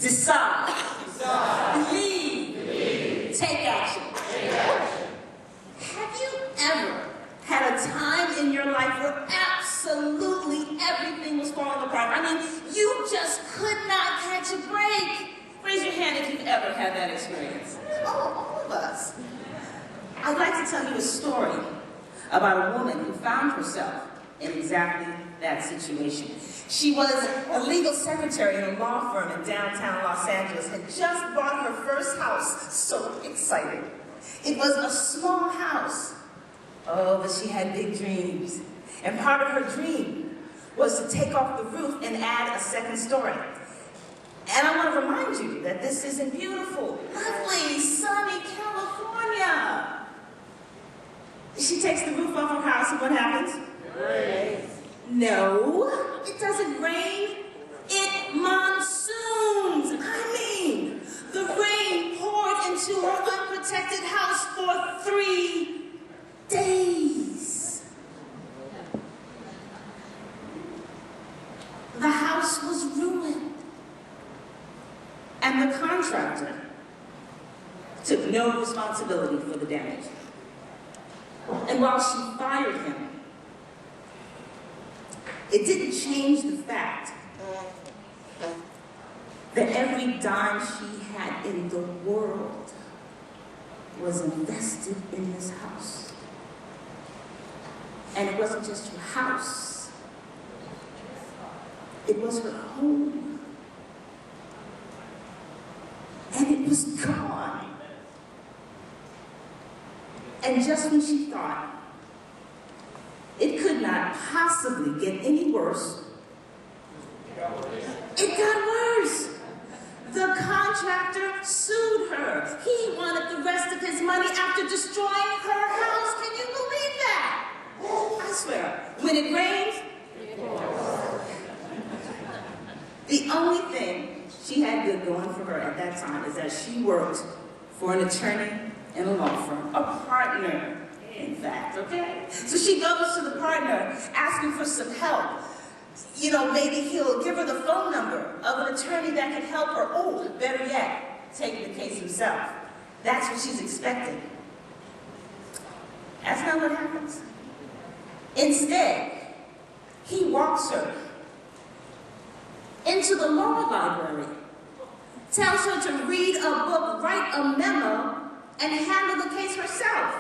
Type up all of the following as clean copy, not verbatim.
Decide. Decide. Believe. Believe. Take action. Take action. Have you ever had a time in your life where absolutely everything was falling apart? I mean, you just could not catch a break. Raise your hand if you've ever had that experience. Oh, all of us. I'd like to tell you a story about a woman who found herself in exactly that situation. She was a legal secretary in a law firm in downtown Los Angeles, had just bought her first house. So exciting. It was a small house. Oh, but she had big dreams. And part of her dream was to take off the roof and add a second story. And I want to remind you that this is in beautiful, lovely, sunny California. She takes the roof off her house, and what happens? It rains. No, it doesn't rain. It monsoons. I mean, the rain poured into her unprotected house for 3 days. The house was ruined. And the contractor took no responsibility for the damage. And while she fired him, it didn't change the fact that every dime she had in the world was invested in this house. And it wasn't just her house, it was her home. And it was gone. And just when she thought it could not possibly get any worse, it got worse. The contractor sued her. He wanted the rest of his money after destroying her house. Can you believe that? I swear, when it rains, the only thing she had good going for her at that time is that she worked for an attorney in a law firm, a partner, in fact, okay? So she goes to the partner asking for some help. You know, maybe he'll give her the phone number of an attorney that can help her. Oh, better yet, take the case himself. That's what she's expecting. That's not what happens. Instead, he walks her into the law library, tells her to read a book, write a memo, and handle the case herself.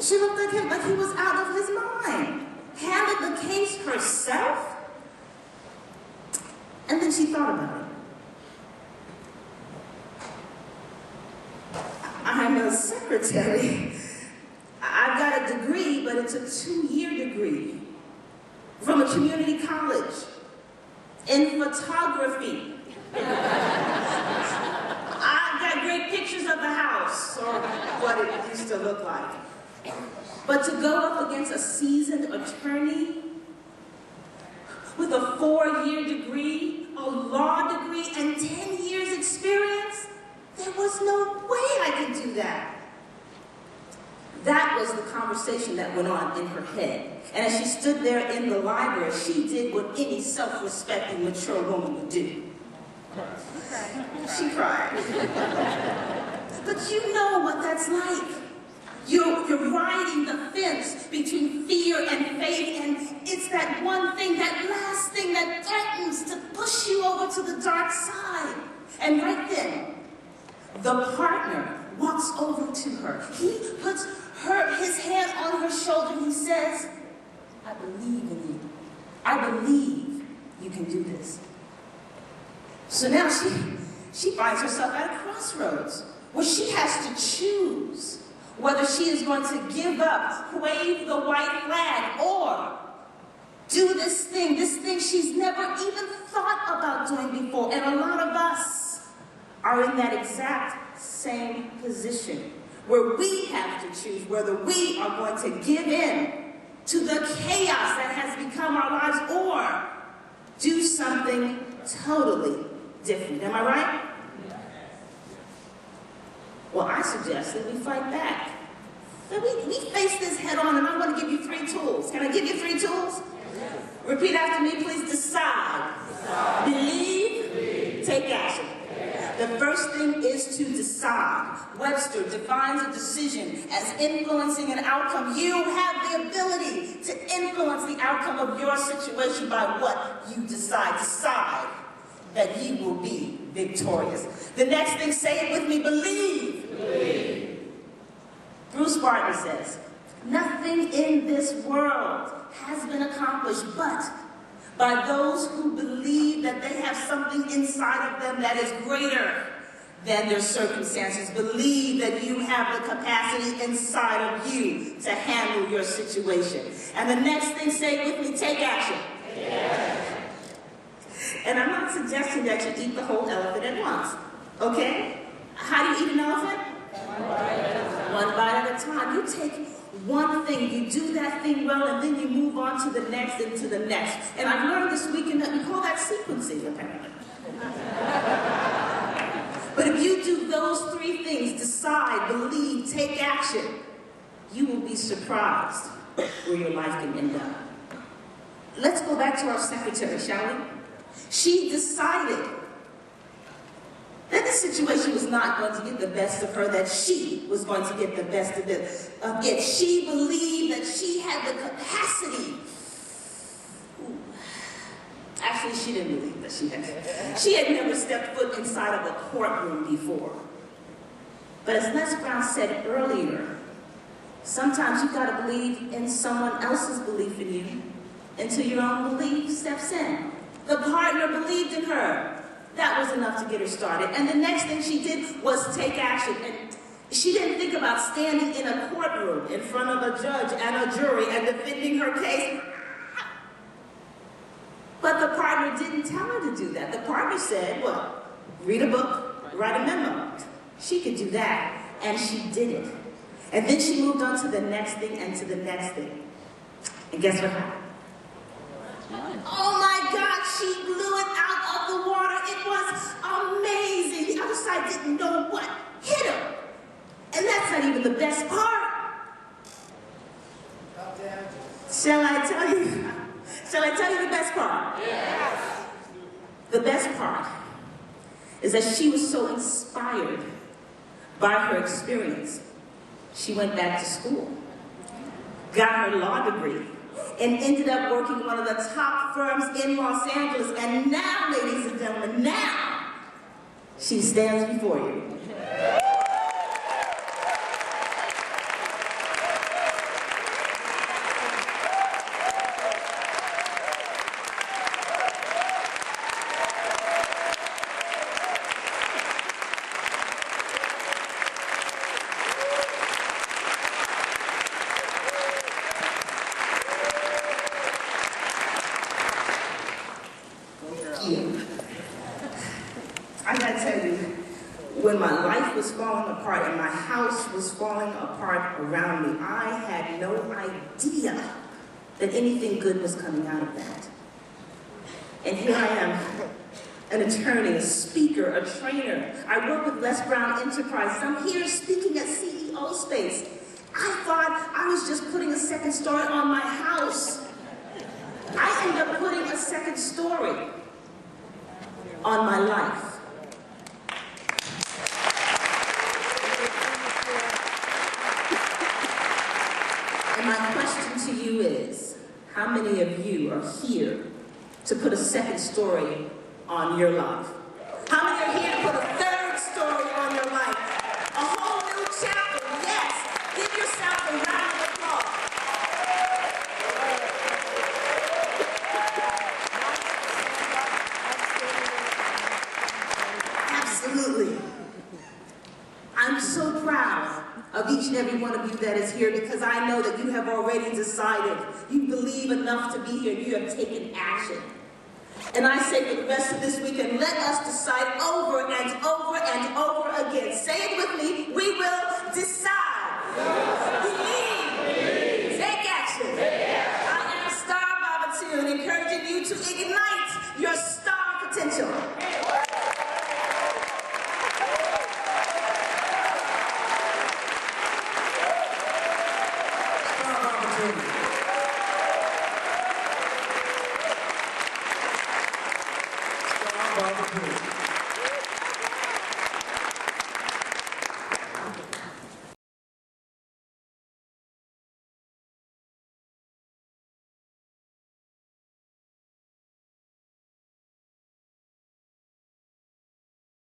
She looked at him like he was out of his mind. Handled the case herself? And then she thought about it. I'm a secretary. I've got a degree, but it's a 2-year degree from a community college in photography. I've got great pictures of the house, or what it used to look like. But to go up against a seasoned attorney with a 4-year degree, a law degree, and 10 years experience, there was no way I could do that. That was the conversation that went on in her head. And as she stood there in the library, she did what any self-respecting, mature woman would do. She cried. But you know what that's like. You're riding the fence between fear and faith, and it's that one thing, that last thing that threatens to push you over to the dark side. And right then, the partner walks over to her. He puts his hand on her shoulder and he says, I believe in you. I believe you can do this. So now she finds herself at a crossroads where she has to choose whether she is going to give up, wave the white flag, or do this thing she's never even thought about doing before. And a lot of us are in that exact same position where we have to choose whether we are going to give in to the chaos that has become our lives or do something totally different. Am I right? Well, I suggest that we fight back. That we face this head on, and I want to give you 3 tools. Can I give you 3 tools? Repeat after me, please. Decide. Believe. thing is to decide. Webster defines a decision as influencing an outcome. You have the ability to influence the outcome of your situation by what you decide. Decide that you will be victorious. The next thing, say it with me, believe. Believe. Bruce Barton says, nothing in this world has been accomplished but by those who believe that they have something inside of them that is greater than their circumstances. Believe that you have the capacity inside of you to handle your situation. And the next thing, say it with me, take action. Take action. And I'm not suggesting that you eat the whole elephant at once, okay? How do you eat an elephant? One bite at a time. One bite at a time. You take one thing, you do that thing well, and then you move on to the next and to the next. And I've learned this weekend that we call that sequencing, apparently. But if you do those three things, decide, believe, take action, you will be surprised where your life can end up. Let's go back to our secretary, shall we? She decided that the situation was not going to get the best of her, that she was going to get the best of it. She believed that she had the capacity. Actually, she didn't believe that she had. She had never stepped foot inside of a courtroom before. But as Les Brown said earlier, sometimes you gotta believe in someone else's belief in you until your own belief steps in. The partner believed in her. That was enough to get her started. And the next thing she did was take action. And she didn't think about standing in a courtroom in front of a judge and a jury and defending her case. But the partner didn't tell her to do that. The partner said, what? Read a book, write a memo. She could do that, and she did it. And then she moved on to the next thing and to the next thing. And guess what happened? Oh my God, she blew it out of the water. It was amazing. The other side didn't know what hit her. And that's not even the best part. Shall I tell you? Shall I tell you the best part? Yes. The best part is that she was so inspired by her experience. She went back to school, got her law degree, and ended up working one of the top firms in Los Angeles. And now, ladies and gentlemen, now she stands before you. I gotta tell you, when my life was falling apart and my house was falling apart around me, I had no idea that anything good was coming out of that. And here I am, an attorney, a speaker, a trainer. I work with Les Brown Enterprises. I'm here speaking at CEO Space. I thought I was just putting a second story on my house. I ended up putting a second story on my life. And my question to you is, how many of you are here to put a second story on your life? How many are here to put a third story on your life? A whole new chapter, yes. Give yourself a round of applause. Absolutely. I'm so proud of each and every one of you that is here, because I know that you have already decided. You believe enough to be here. You have taken action. And I say for the rest of this weekend, let us decide over and over and over again. Say it with me. We will decide. Believe. Take action. I am Star Bobatoon, encouraging you to ignite your star potential. Bobatoon.